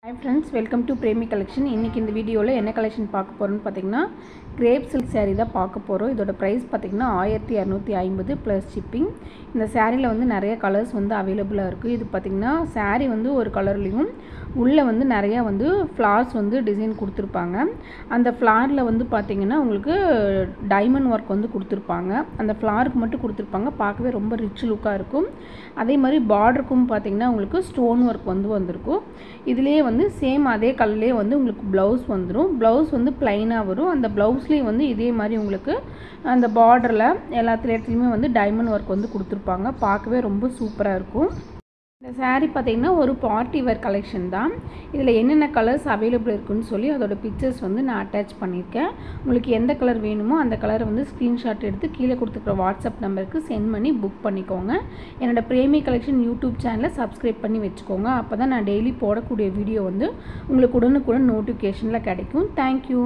Hi friends, welcome to Premi Collection. இன்னைக்கு இந்த வீடியோல என்ன கலெக்ஷன் பார்க்க போறோம்னு பாத்தீங்கன்னா கிரேப் சில்க் saree தான் பார்க்க போறோம். இதோட பிரைஸ் பாத்தீங்கன்னா 1250 plus shipping. இந்த sareeல வந்து நிறைய கலர்ஸ் வந்து அவேilable-ஆ இருக்கு. இது பாத்தீங்கன்னா saree வந்து ஒரு கலர்லயும் உள்ள வந்து நிறைய வந்து flowers வந்து டிசைன் கொடுத்திருப்பாங்க. அந்த flowerல வந்து பாத்தீங்கன்னா உங்களுக்கு டைமண்ட் வர்க் வந்து கொடுத்திருப்பாங்க. அந்த flowerக்கு மட்டும் கொடுத்திருப்பாங்க. பார்க்கவே ரொம்ப ரிச் லுக்கா இருக்கும். அதே மாதிரி பார்டருக்கும் பாத்தீங்கன்னா உங்களுக்கு ஸ்டோன் வர்க் வந்து வந்திருக்கும். இதுலயே வந்து சேம் அதே கலர்லயே வந்து உங்களுக்கு ப்ளவுஸ் வந்துரும். ப்ளவுஸ் வந்து ப்ளைனா வரும். அந்த ப்ளவுஸ்லயே வந்து இதே மாதிரி உங்களுக்கு அந்த பார்டர்ல எல்லா இடத்துலயுமே வந்து டைமண்ட் வர்க் வந்து கொடுத்திருப்பாங்க. பார்க்கவே ரொம்ப சூப்பரா இருக்கும். இந்த saree பாத்தீங்கன்னா ஒரு பார்ட்டி வேர் கலெக்ஷன் தான். இதுல என்னென்ன கலர்ஸ் அவேilable இருக்குன்னு சொல்லி அதோட பிக்சர்ஸ் வந்து நான் அட்டாச் பண்ணிருக்கேன். உங்களுக்கு எந்த கலர் வேணுமோ அந்த கலரை வந்து ஸ்கிரீன்ஷாட் எடுத்து கீழே கொடுத்துக்கிற வாட்ஸ்அப் நம்பருக்கு சென்ட் பண்ணி புக் பண்ணிக்கோங்க. என்னோட பிரேமி கலெக்ஷன் யூடியூப் சேனலை சப்ஸ்கிரைப் பண்ணி வச்சுக்கோங்க. அப்பதான் நான் டெய்லி போடக்கூடிய வீடியோ வந்து உங்களுக்கு உடனுக்குடன் நோட்டிஃபிகேஷன்ல கிடைக்கும். Thank you.